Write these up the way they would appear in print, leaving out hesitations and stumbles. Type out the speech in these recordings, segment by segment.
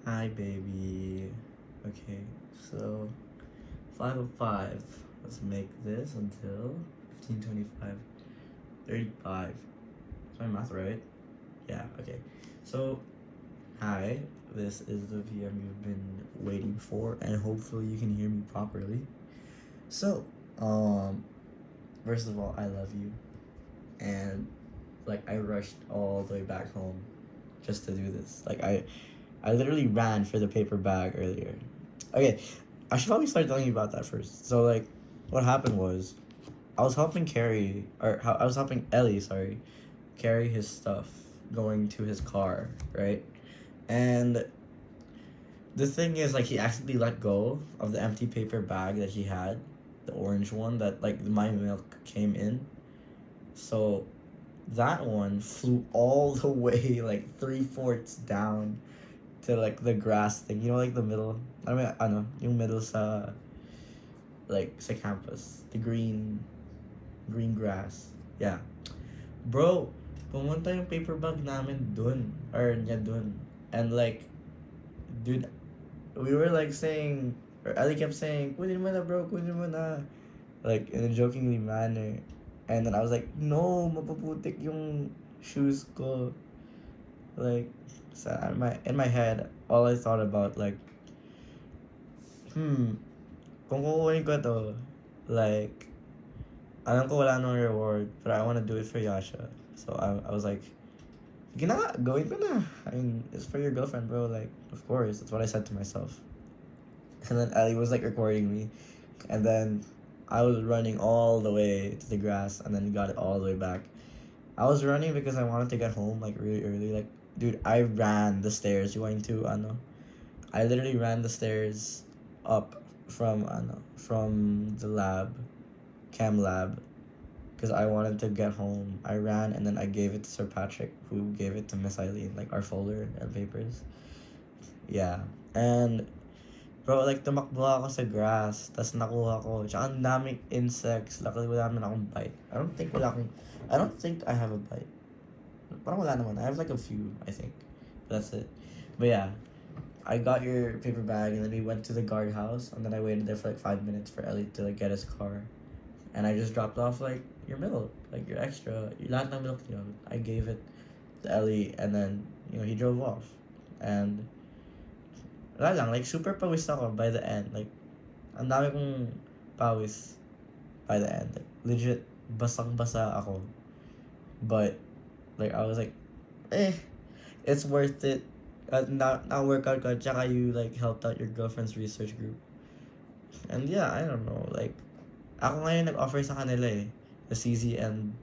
Hi, baby. Okay, so 5:05. Let's make this until 15:25. 35. Is my math right? Yeah, okay. So, hi. This is the VM you've been waiting for, and hopefully you can hear me properly. So, um, first of all, I love you. And, like, I rushed all the way back home just to do this. I literally ran for the paper bag earlier. Okay, I should probably start telling you about that first. So like, what happened was, I was helping I was helping Ellie, sorry, carry his stuff going to his car, right? And the thing is, like, he accidentally let go of the empty paper bag that he had, the orange one that like my milk came in. So that one flew all the way like 3/4 down to like the grass thing. You know, like the middle. I mean, ano, yung middle sa sa campus, the green grass. Yeah, bro. Pumunta yung paper bag namin dun or niya dun, and like, dude, we were like saying, or Ali kept saying, "Kunin mo na, bro, kunin mo na," like in a jokingly manner, and then I was like, "No, mapuputik yung shoes ko." Like, so in my head, all I thought about like, kung kukunin ko to, like, alam ko wala nang reward, but I want to do it for Yasha. So I was like, sige na nga, gawin ko na. I mean, it's for your girlfriend, bro. Like, of course. That's what I said to myself. And then Ali was like recording me. And then I was running all the way to the grass and then got it all the way back. I was running because I wanted to get home like really early. Like, dude, I ran the stairs going to ano. I literally ran the stairs up from the chem lab, because I wanted to get home. I ran and then I gave it to Sir Patrick, who gave it to Miss Eileen, like our folder and papers. Yeah. And bro, like tumakbo ako sa grass, tas nakuha ko. Tsaka ang daming insects. Luckily wala naman akong bite. I don't think I have a bite. Parang wala naman. I have like a few, I think. That's it. But yeah, I got your paper bag and then we went to the guardhouse and then I waited there for like 5 minutes for Ellie to like get his car. And I just dropped off like your milk, like your extra, lahat ng milk niyo. I gave it to Ellie and then, he drove off. And wala lang, like super pawis ako by the end. Like, ang dami kong pawis by the end. Like, legit, basang-basa ako. But, like, I was like, it's worth it. Now workout ka, tsaka you, like, helped out your girlfriend's research group. And yeah, I don't know, like, ako ngayon nag-offer sa kanila the CZ and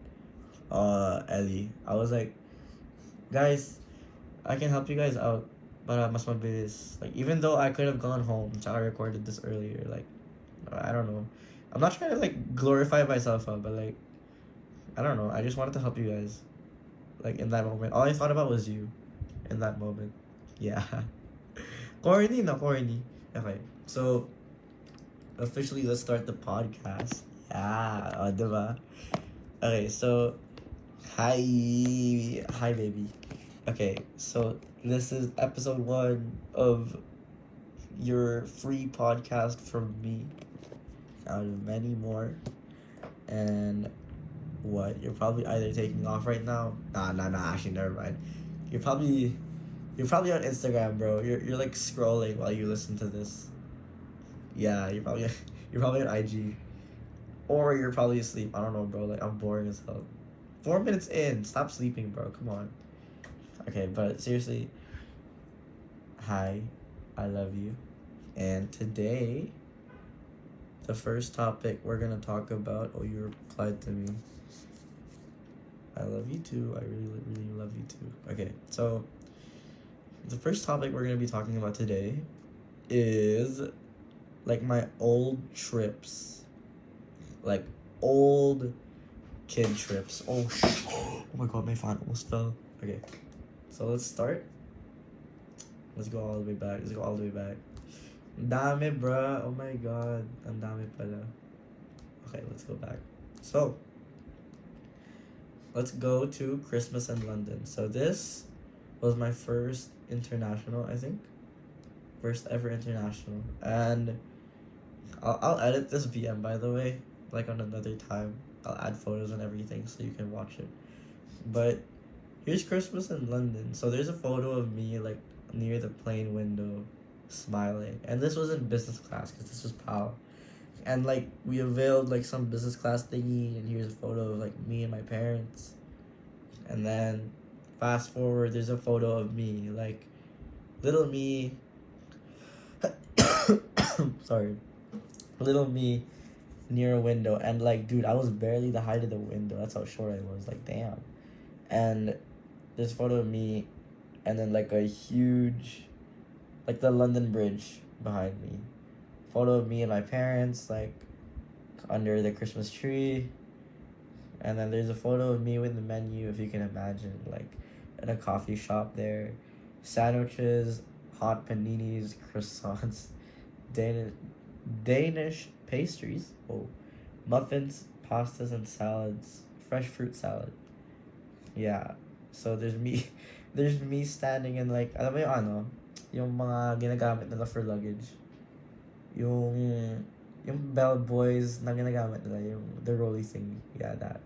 Ellie. I was like, guys, I can help you guys out para mas mabilis. Like, even though I could have gone home, tsaka recorded this earlier, like, I don't know. I'm not trying to, like, glorify myself, but, like, I don't know. I just wanted to help you guys. Like, in that moment. All I thought about was you in that moment. Yeah. Corny, no, corny. Okay, so, officially, let's start the podcast. Yeah, diba? Okay, so, hi. Hi, baby. Okay, so this is episode 1 of your free podcast from me, out of many more. And what? You're probably either taking off right now. Nah. Actually, never mind. You're probably on Instagram, bro. You're like scrolling while you listen to this. Yeah, you're probably on IG, or you're probably asleep. I don't know, bro. Like, I'm boring as hell. 4 minutes in, stop sleeping, bro. Come on. Okay, but seriously, hi, I love you. And today, the first topic we're gonna talk about. Oh, you replied to me. I love you too. I really, really love you too. Okay, so the first topic we're gonna be talking about today is like my old trips, like old kid trips. Oh my god, my phone almost fell. Okay, so let's start. Let's go all the way back. Ang dami, bruh. Oh my god. Ang dami pala. Okay, let's go back. So, let's go to Christmas in London. So this was my first international, I think. first ever international. And I'll edit this VM, by the way, like on another time. I'll add photos and everything so you can watch it. But here's Christmas in London. So there's a photo of me like near the plane window, smiling. And this was in business class because this was PAL. And like we availed like some business class thingy, and here's a photo of like me and my parents. And then fast forward, there's a photo of me, like little me. Sorry, little me near a window, and like, dude, I was barely the height of the window. That's how short I was. Like, damn. And there's a photo of me, and then like a huge, like the London Bridge behind me. Photo of me and my parents, like under the Christmas tree. And then there's a photo of me with the menu, if you can imagine, like in a coffee shop there. Sandwiches, hot paninis, croissants, Danish, Danish pastries, oh, muffins, pastas, and salads, fresh fruit salad. Yeah. So there's me, there's me standing in like, alam mo yung ano, yung mga ginagamit nila for luggage. Yung, yung bell boys na ginagamit nila, yung, the rolly thing. Yeah, that.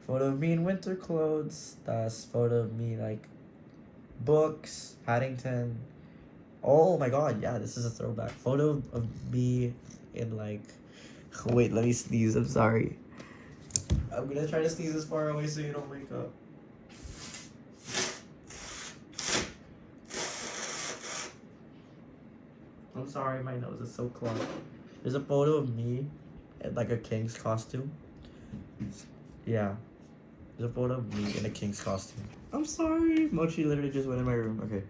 Photo of me in winter clothes. That's photo of me like books, Paddington. Oh my god, yeah, this is a throwback. Photo of me in like, wait, let me sneeze. I'm sorry. I'm gonna try to sneeze as far away so you don't wake up. I'm sorry, my nose is so clogged. There's a photo of me in like a king's costume. Yeah. There's a photo of me in a king's costume. I'm sorry. Mochi literally just went in my room. Okay.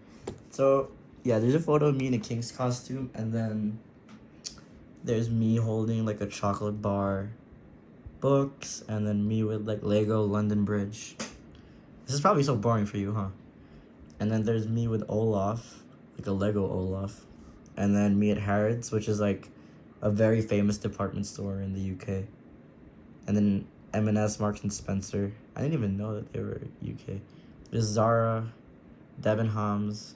So, yeah, there's a photo of me in a king's costume, and then there's me holding like a chocolate bar, books, and then me with like Lego London Bridge. This is probably so boring for you, huh? And then there's me with Olaf, like a Lego Olaf. And then me at Harrods, which is like a very famous department store in the UK. And then M&S, Marks and Spencer. I didn't even know that they were UK. There's Zara, Debenhams,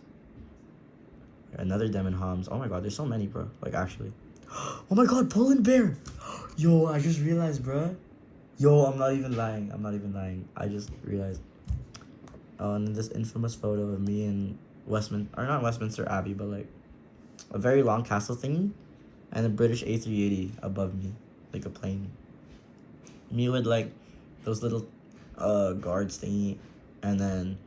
another Debenhams. Oh my god, there's so many, bro. Like, actually. Oh my god, Poland Bear! Yo, I just realized, bro. Yo, I'm not even lying. I'm not even lying. I just realized. And this infamous photo of me in Westminster, or not Westminster Abbey, but like a very long castle thingy, and a British A380 above me, like a plane. Me with like those little guards thingy, and then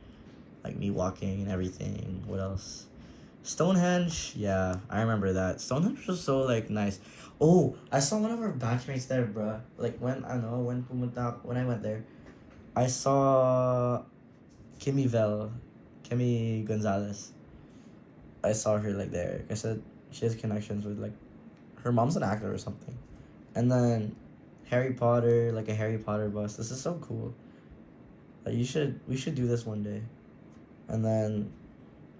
like me walking and everything. What else? Stonehenge, yeah, I remember that. Stonehenge was so like nice. Oh, I saw one of our batchmates there, bruh. Like when I went there, I saw Kimmy Gonzalez. I saw her like there. I said she has connections with like her mom's an actor or something. And then Harry Potter, like a Harry Potter bus. This is so cool. Like we should do this one day. And then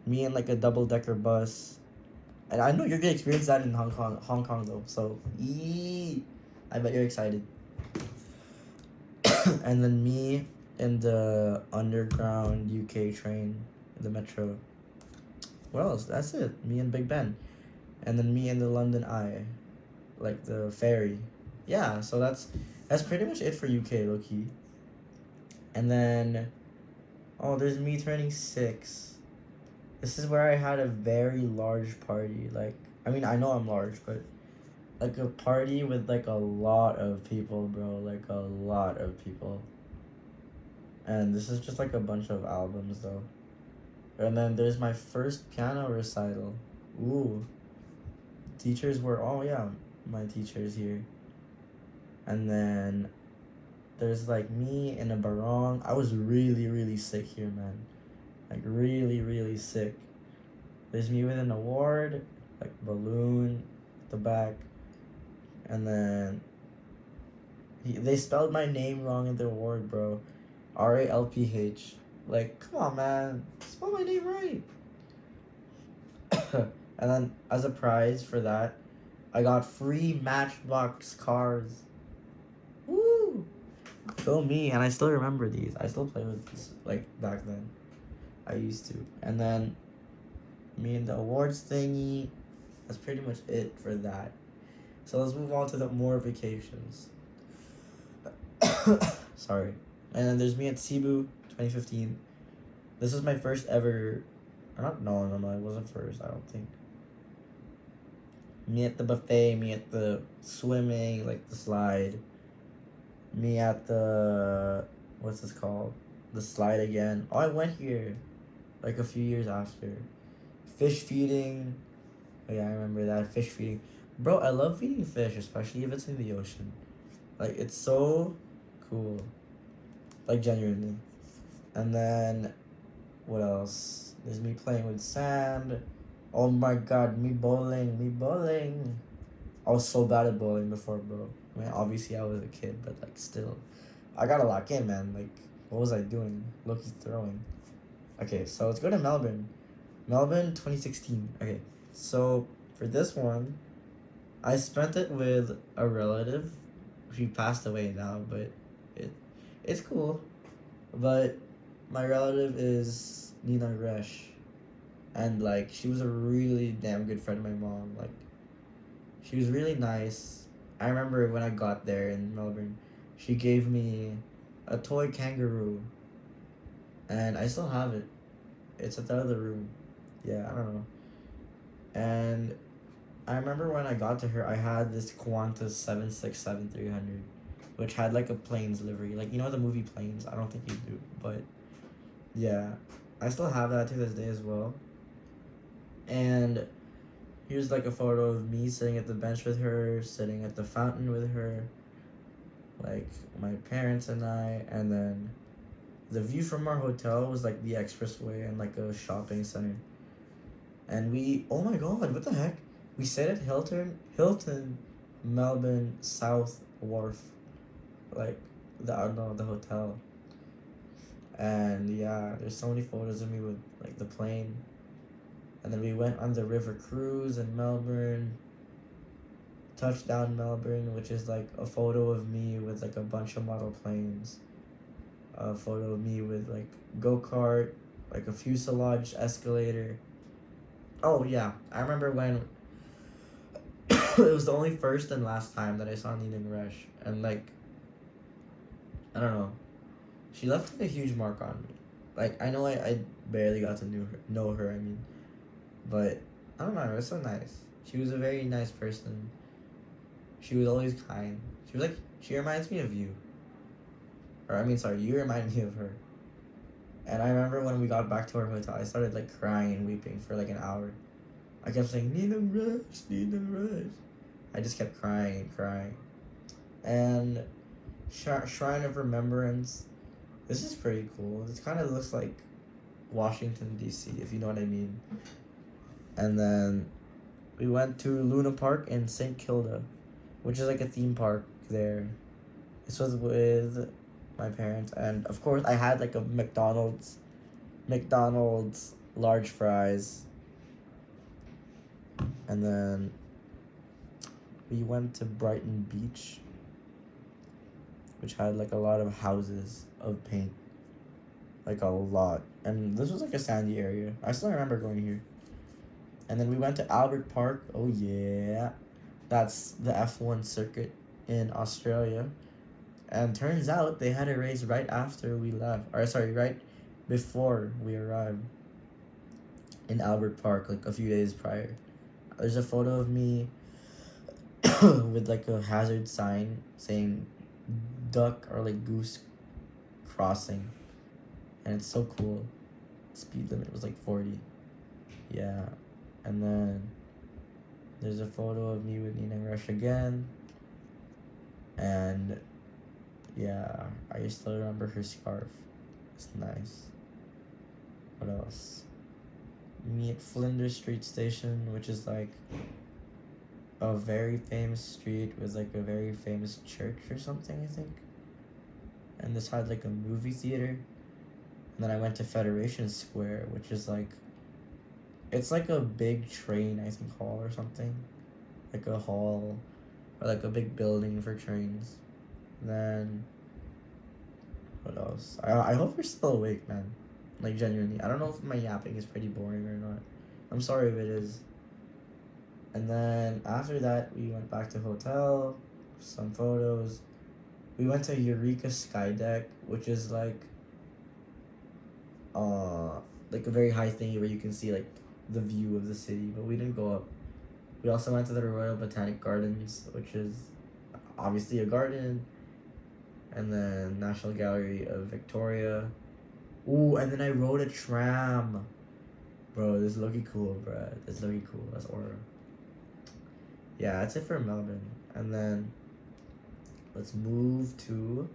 me in like a double-decker bus. And I know you're gonna experience that in Hong Kong though. So I bet you're excited. And then me in the underground UK train, the metro. What else? That's it. Me and Big Ben. And then me in the London Eye, like the ferry. Yeah, so that's pretty much it for UK, low-key. And then, oh, there's me turning 6. This is where I had a very large party. Like, I mean, I know I'm large, but like a party with like a lot of people, bro. Like a lot of people. And this is just like a bunch of albums, though. And then there's my first piano recital. Ooh. Teachers were, oh yeah, my teachers here. And then there's like me in a barong. I was really, really sick here, man. Like really, really sick. There's me with an award, like balloon at the back. And then they spelled my name wrong in the award, bro. RALPH. Like, come on, man. Spell my name right. And then as a prize for that, I got free Matchbox cars. Woo! Go me. And I still remember these. I still play with these, like, back then. I used to. And then me and the awards thingy. That's pretty much it for that. So let's move on to the more vacations. Sorry. And then there's me at Cebu 2015. This was my first ever. Or not, no, it wasn't first, I don't think. Me at the buffet, me at the swimming, like the slide. Me at the. What's this called? The slide again. Oh, I went here like a few years after. Fish feeding. Oh, yeah, I remember that. Fish feeding. Bro, I love feeding fish, especially if it's in the ocean. Like, it's so cool. Like, genuinely. And then, what else? There's me playing with sand. Oh my god, me bowling, me bowling. I was so bad at bowling before, bro. I mean, obviously I was a kid, but like still. I gotta lock in, man. Like, what was I doing? Low-key throwing. Okay, so let's go to Melbourne. Melbourne 2016. Okay, so for this one, I spent it with a relative. She passed away now, but it it's cool. But my relative is Nina Resh. And like she was a really damn good friend of my mom. Like she was really nice. I remember when I got there in Melbourne, she gave me a toy kangaroo. And I still have it. It's at the other room. Yeah, I don't know. And I remember when I got to her, I had this Qantas 767-300, which had like a planes livery. Like, you know the movie Planes? I don't think you do, but yeah. I still have that to this day as well. And here's like a photo of me sitting at the bench with her, sitting at the fountain with her, like my parents and I, and then the view from our hotel was like the expressway and like a shopping center. And we, oh my god, what the heck? We stayed at Hilton, Melbourne South Wharf, like the I don't know the hotel. And yeah, there's so many photos of me with like the plane. And then we went on the river cruise in Melbourne. Touchdown Melbourne, which is like a photo of me with like a bunch of model planes. A photo of me with like go-kart, like a fuselage escalator. Oh yeah, I remember when it was the only first and last time that I saw Nina Resh, and like I don't know, she left like a huge mark on me. Like I know I barely got to know her. I mean, but I don't know. It was so nice. She was a very nice person. She was always kind. She reminds me of you. Or I mean, sorry, you remind me of her. And I remember when we got back to our hotel, I started like crying and weeping for like an hour. I kept saying, Nina Rush, Nina Rush. I just kept crying and crying. And Shrine of Remembrance. This is pretty cool. This kind of looks like Washington, D.C., if you know what I mean. And then we went to Luna Park in St. Kilda, which is like a theme park there. This was with my parents, and of course I had like a McDonald's large fries. And then we went to Brighton Beach, which had like a lot of houses of paint, like a lot. And this was like a sandy area. I still remember going here. And then we went to Albert Park. Oh yeah, that's the F1 circuit in Australia. And turns out they had a race right after we left. Or sorry, right before we arrived in Albert Park, like a few days prior. There's a photo of me with like a hazard sign saying duck or like goose crossing. And it's so cool. Speed limit was like 40. Yeah. And then there's a photo of me with Nina Rush again. And yeah, I still remember her scarf. It's nice. What else? Me at Flinders Street Station, which is like a very famous street with like a very famous church or something, I think. And this had like a movie theater. And then I went to Federation Square, which is like, it's like a big train, I think, hall or something. Like a hall, or like a big building for trains. Then, what else? I hope you're still awake, man. Like, genuinely. I don't know if my yapping is pretty boring or not. I'm sorry if it is. And then after that, we went back to hotel, some photos. We went to Eureka Sky Deck, which is uh, like a very high thing where you can see like the view of the city, but we didn't go up. We also went to the Royal Botanic Gardens, which is obviously a garden, and then National Gallery of Victoria. Ooh, and then I rode a tram. Bro, this is looking cool, bro. This is looking cool. That's aura. Yeah, that's it for Melbourne. And then let's move to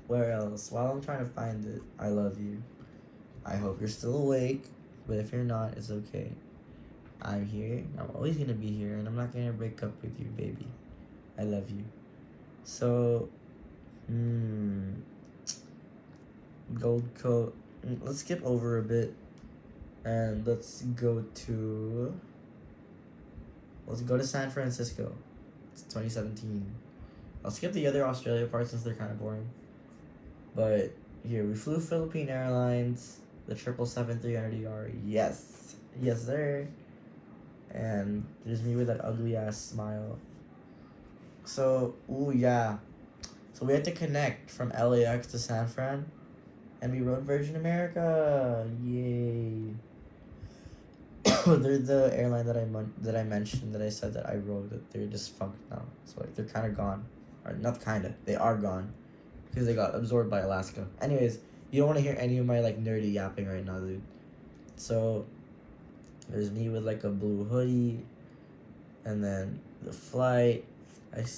where else? While I'm trying to find it, I love you. I hope you're still awake, but if you're not, it's okay. I'm here. I'm always gonna be here, and I'm not gonna break up with you, baby. I love you. So, Gold Coast. Let's skip over a bit, and let's go to San Francisco. It's 2017. I'll skip the other Australia parts since they're kind of boring. But here, we flew Philippine Airlines, the 777-300ER. Yes, yes, sir. And there's me with that ugly ass smile. So, ooh, yeah. So we had to connect from LAX to San Fran, and we rode Virgin America. Yay. They're the airline that I mentioned, that I said that I rode, that they're defunct now. So like they're kind of gone, or not kind of, they are gone, because they got absorbed by Alaska. Anyways, you don't want to hear any of my like nerdy yapping right now, dude. So there's me with like a blue hoodie, and then the flight.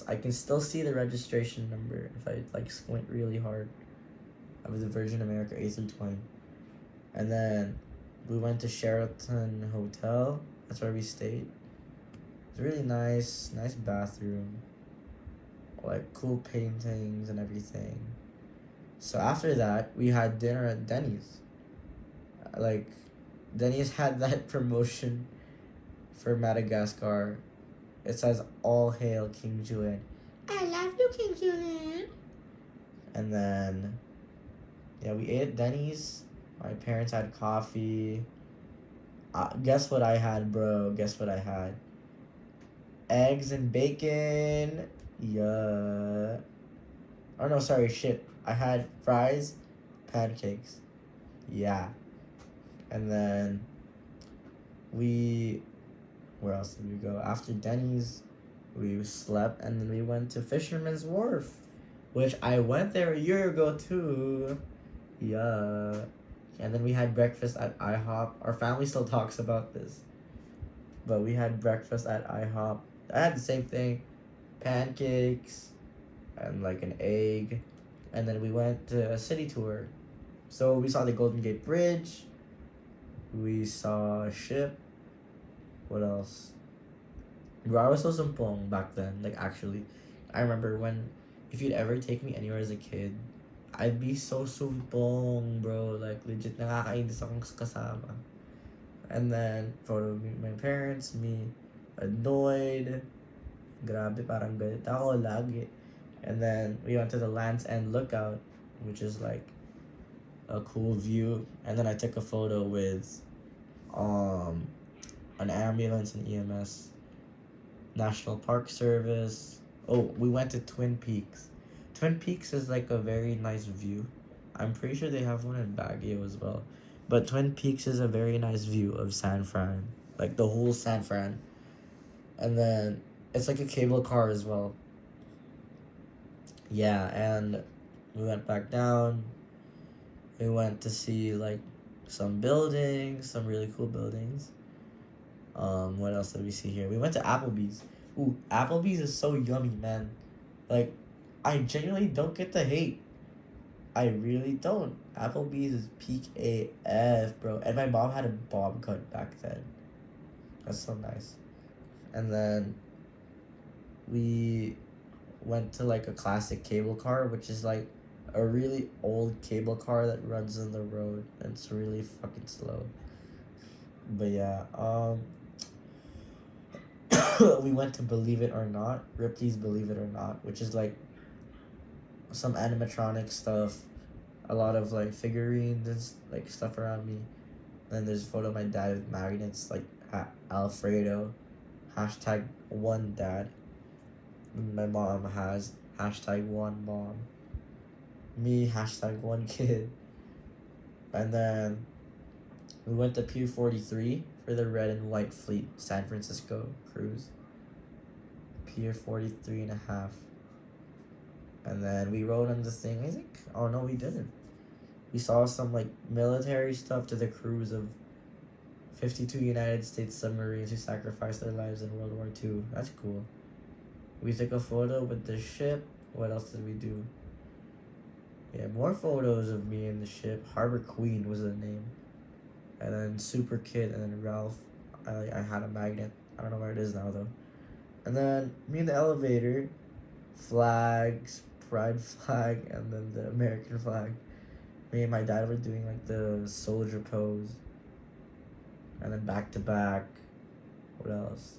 I can still see the registration number if I like squint really hard. I was the Virgin America A320, and then we went to Sheraton Hotel. That's where we stayed. It's really nice bathroom, like cool paintings and everything. So after that, we had dinner at Denny's. Like, Denny's had that promotion for Madagascar. It says, "All hail King Julian." I love you, King Julian. And then, yeah, we ate at Denny's. My parents had coffee. Guess what I had, bro? Guess what I had? Eggs and bacon. Yeah. Oh, no, sorry, shit. I had fries, pancakes. Yeah. And then where else did we go? After Denny's, we slept, and then we went to Fisherman's Wharf, which I went there a year ago too. Yeah. And then we had breakfast at IHOP. Our family still talks about this, but we had breakfast at IHOP. I had the same thing, pancakes, and like an egg, and then we went to a city tour. So we saw the Golden Gate Bridge. We saw a ship. What else? Bro, I was so sumpong back then. Like, actually, I remember if you'd ever take me anywhere as a kid, I'd be so sumpong, bro. Like, legit, nakakainis akong kasama. And then, photo of me, my parents, me, annoyed. Grabe, parang galit ako lagi. And then, we went to the Land's End Lookout, which is like a cool view. And then I took a photo with an ambulance and EMS, National Park Service. Oh, we went to Twin Peaks. Twin Peaks is like a very nice view. I'm pretty sure they have one in Baguio as well. But Twin Peaks is a very nice view of San Fran. Like the whole San Fran. And then it's like a cable car as well. Yeah, and we went back down. We went to see like some buildings, some really cool buildings. What else did we see here? We went to Applebee's. Ooh, Applebee's is so yummy, man. Like, I genuinely don't get the hate. I really don't. Applebee's is peak AF, bro. And my mom had a bob cut back then. That's so nice. And then we went to like a classic cable car, which is like a really old cable car that runs on the road. And it's really fucking slow. But yeah, we went to Believe It or Not, Ripley's Believe It or Not, which is like some animatronic stuff, a lot of like figurines and like stuff around me. Then there's a photo of my dad with magnets like Alfredo, hashtag one dad. My mom has hashtag one mom. Me, hashtag one kid. And then we went to Pier 43 for the red and white fleet San Francisco cruise. Pier 43 and a half. And then we rode on the thing, I think. Oh no, we didn't. We saw some like military stuff to the cruise of 52 United States submarines who sacrificed their lives in World War II. That's cool. We took a photo with the ship. What else did we do? Yeah, more photos of me in the ship. Harbor Queen was the name. And then Super Kid and then Ralph. I had a magnet. I don't know where it is now though. And then me in the elevator. Flags, pride flag, and then the American flag. Me and my dad were doing like the soldier pose. And then back to back. What else?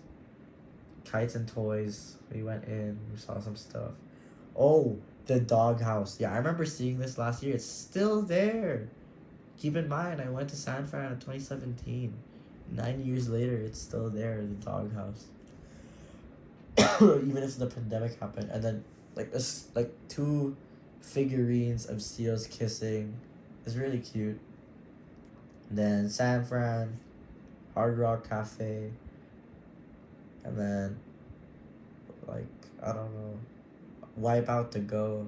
Kites and toys. We went in. We saw some stuff. Oh, the doghouse. Yeah, I remember seeing this last year. It's still there. Keep in mind, I went to San Fran in 2017. 9 years later, it's still there. The doghouse. Even if the pandemic happened, and then like this, like 2 figurines of seals kissing. It's really cute. Then San Fran, Hard Rock Cafe, and then like I don't know, Wipeout to Go.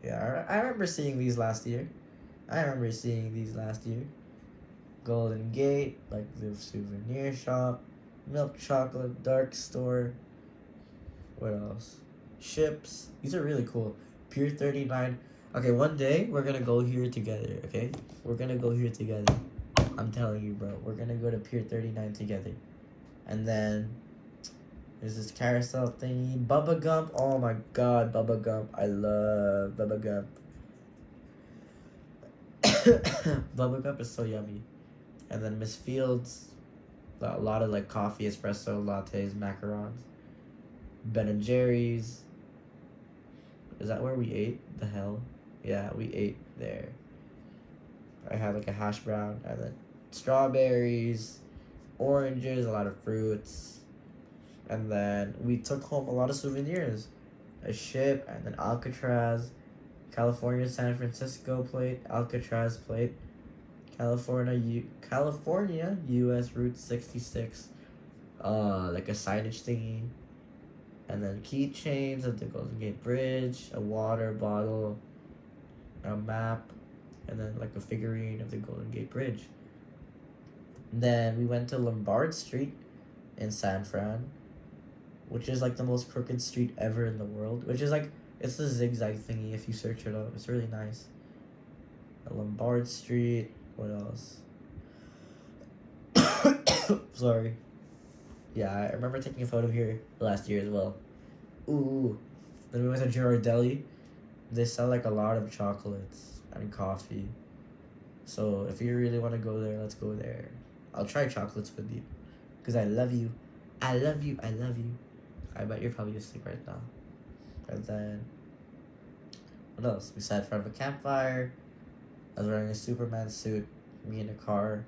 Yeah, I remember seeing these last year. Golden Gate, like the souvenir shop, milk chocolate, dark store. What else? Ships. These are really cool. Pier 39. Okay, one day we're gonna go here together, okay? We're gonna go here together. I'm telling you, bro. We're gonna go to Pier 39 together. And then there's this carousel thingy. Bubba Gump. Oh my god, Bubba Gump. I love Bubba Gump. Bubba Gump is so yummy. And then Miss Fields. A lot of like coffee, espresso, lattes, macarons. Ben and Jerry's. Is that where we ate? The hell? Yeah, we ate there. I had like a hash brown and then strawberries, oranges, a lot of fruits. And then we took home a lot of souvenirs. A ship and then Alcatraz, California San Francisco plate, Alcatraz plate, California US Route 66, like a signage thingy. And then keychains of the Golden Gate Bridge, a water bottle, a map, and then like a figurine of the Golden Gate Bridge. Then we went to Lombard Street in San Fran, which is like the most crooked street ever in the world. Which is like, it's the zigzag thingy if you search it up. It's really nice. Lombard Street. What else? Sorry. Yeah, I remember taking a photo here last year as well. Ooh. Then we went to Girardelli. They sell like a lot of chocolates and coffee. So if you really want to go there, let's go there. I'll try chocolates with you. Because I love you. I love you. I love you. I bet you're probably asleep right now. And then, what else? We sat in front of a campfire. I was wearing a Superman suit. Me in a car.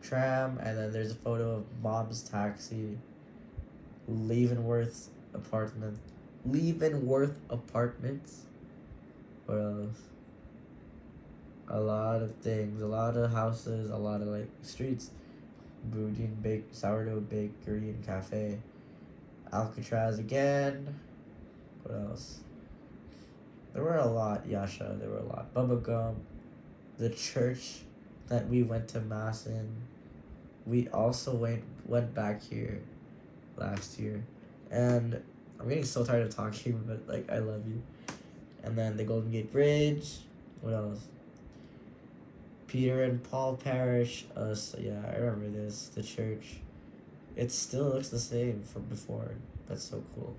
Tram. And then there's a photo of Mom's taxi. Leavenworth apartment. Leavenworth Apartments. What else? A lot of things. A lot of houses. A lot of like streets. Boudin Sourdough Bakery and Cafe. Alcatraz again. What else? There were a lot, Yasha. There were a lot. Bubba Gum. The church that we went to mass in. We also went back here last year. And I'm getting so tired of talking, but like I love you. And then the Golden Gate Bridge. What else? Peter and Paul Parish. So yeah, I remember this. The church. It still looks the same from before. That's so cool.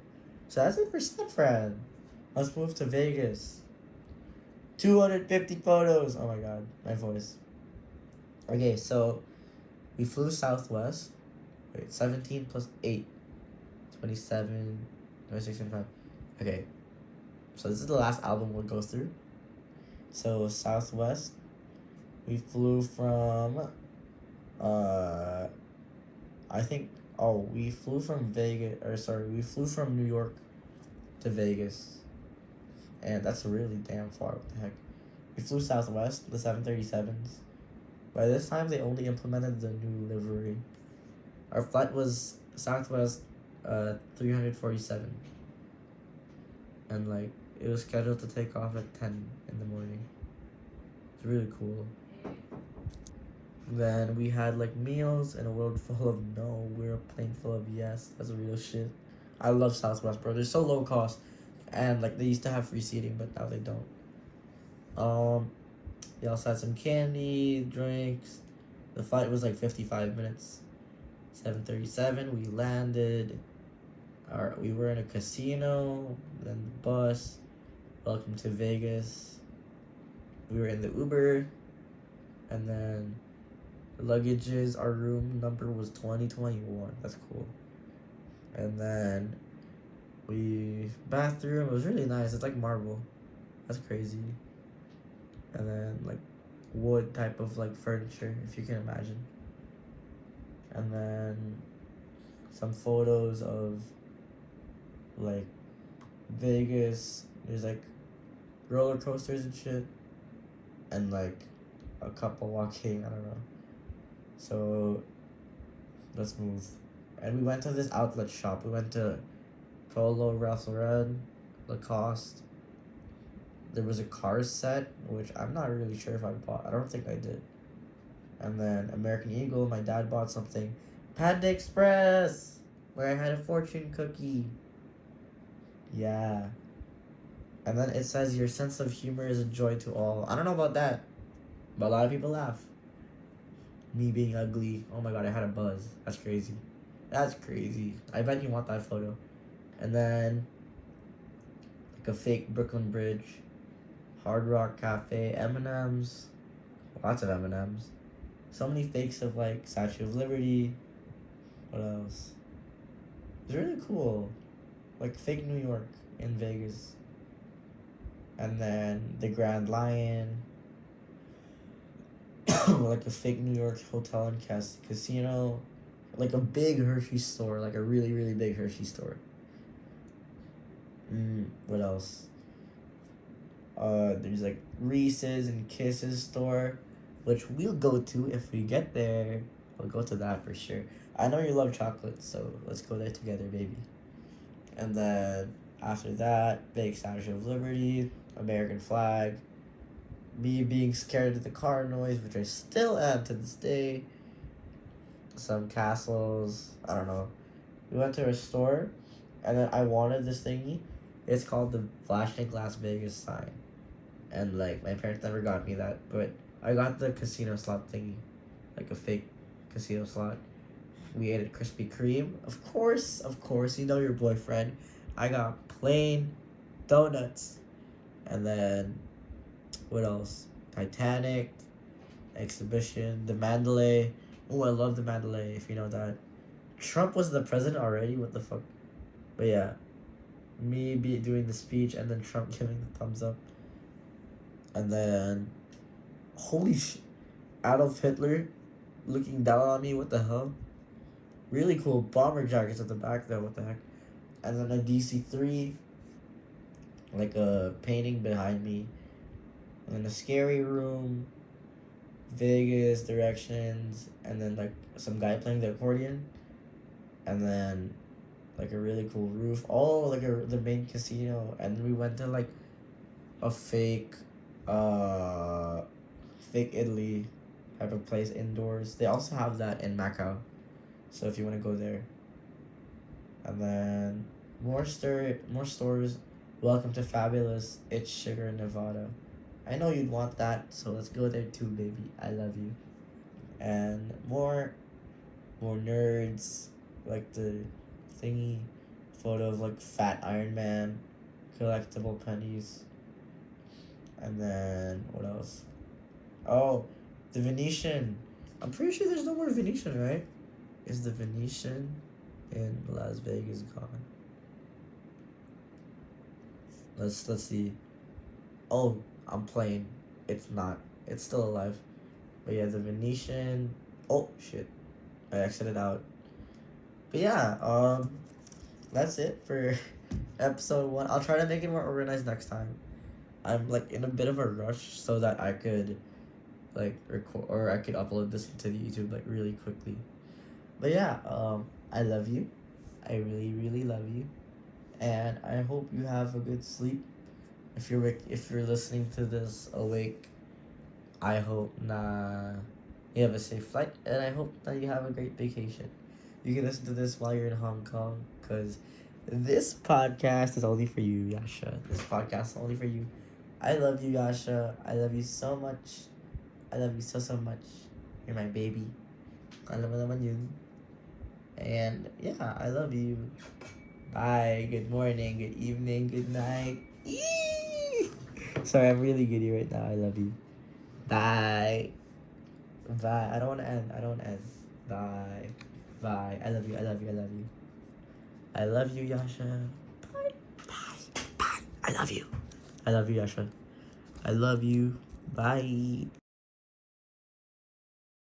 So that's it for San Fran. Let's move to Vegas. 250 photos. Oh my god, my voice. Okay, so we flew Southwest. Wait, 17 plus 8. 27, 26, 25. Okay, so this is the last album we'll go through. So Southwest, we flew from Uh, I think. Oh, we flew from Vegas, or sorry, we flew from New York to Vegas, and that's really damn far. What the heck? We flew Southwest, the 737s. By this time, they only implemented the new livery. Our flight was Southwest, 347, and like it was scheduled to take off at 10 in the morning. It's really cool. Then we had like meals in a world full of no. We're a plane full of yes. That's real shit. I love Southwest, bro. They're so low cost, and like they used to have free seating, but now they don't. We also had some candy, drinks. The flight was like 55 minutes. 737. We landed. We were in a casino. Then the bus. Welcome to Vegas. We were in the Uber, and then luggages. Our room number was 2021. That's cool. And then bathroom. It was really nice. It's like marble. That's crazy. And then like wood type of like furniture, if you can imagine. And then some photos of like Vegas. There's like roller coasters and shit, and like a couple walking. I don't know. So let's move. And we went to this outlet shop. We went to Polo, Ralph Lauren, Lacoste. There was a Cars set, which I'm not really sure if I bought. I don't think I did. And then American Eagle, my dad bought something. Panda Express, where I had a fortune cookie. Yeah. And then it says your sense of humor is a joy to all. I don't know about that, but a lot of people laugh. Me being ugly. Oh my god, I had a buzz. That's crazy. That's crazy. I bet you want that photo. And then like a fake Brooklyn Bridge, Hard Rock Cafe, M&M's, lots of M&M's. So many fakes of like Statue of Liberty. What else? It's really cool. Like fake New York in Vegas. And then the Grand Lion. Like a fake New York hotel and casino. Like a big Hershey store. Like a really, really big Hershey store. What else? There's like Reese's and Kisses store, which we'll go to if we get there. We'll go to that for sure. I know you love chocolate, so let's go there together, baby. And then after that, big Statue of Liberty, American flag, me being scared of the car noise, which I still am to this day. Some castles, I don't know. We went to a store, and then I wanted this thingy. It's called the Flashing Las Vegas sign. And like my parents never got me that, but I got the casino slot thingy, like a fake casino slot. We ate at Krispy Kreme, of course. You know your boyfriend. I got plain donuts, and then what else? Titanic, exhibition, the Mandalay. Oh, I love the Mandalay. If you know that, Trump was the president already. What the fuck? But yeah, me doing the speech and then Trump giving the thumbs up. And then, holy shit, Adolf Hitler looking down on me, what the hell? Really cool bomber jackets at the back though, what the heck? And then a DC-3, like a painting behind me. And then a scary room, Vegas, directions, and then like some guy playing the accordion. And then like a really cool roof. Oh, like the main casino. And then we went to like a fake Italy type of place indoors. They also have that in Macau, so if you want to go there. And then more stores. Welcome to fabulous It's Sugar, Nevada. I know you'd want that, so let's go there too, baby. I love you. And more nerds, like the thingy photo of like fat Iron Man, collectible pennies. And then, what else? Oh, the Venetian. I'm pretty sure there's no more Venetian, right? Is the Venetian in Las Vegas gone? Let's see. Oh, I'm playing. It's not. It's still alive. But yeah, the Venetian Oh shit! I exited out. But yeah, that's it for episode 1. I'll try to make it more organized next time. I'm like in a bit of a rush so that I could like record or I could upload this to the YouTube like really quickly. But yeah, I love you. I really really love you, and I hope you have a good sleep. If you're listening to this awake, I hope you have a safe flight, and I hope that you have a great vacation. You can listen to this while you're in Hong Kong, because this podcast is only for you, Yasha. This podcast is only for you. I love you, Yasha. I love you so much. I love you so, so much. You're my baby. Alam mo naman yun. And yeah, I love you. Bye. Good morning, good evening, good night. Eee! Sorry, I'm really giddy right now. I love you. Bye. Bye. I don't want to end. I don't want to end. Bye. Bye. I love you. I love you. I love you. I love you, Yasha. Bye. Bye. Bye. I love you. I love you, Yasha. I love you. Bye.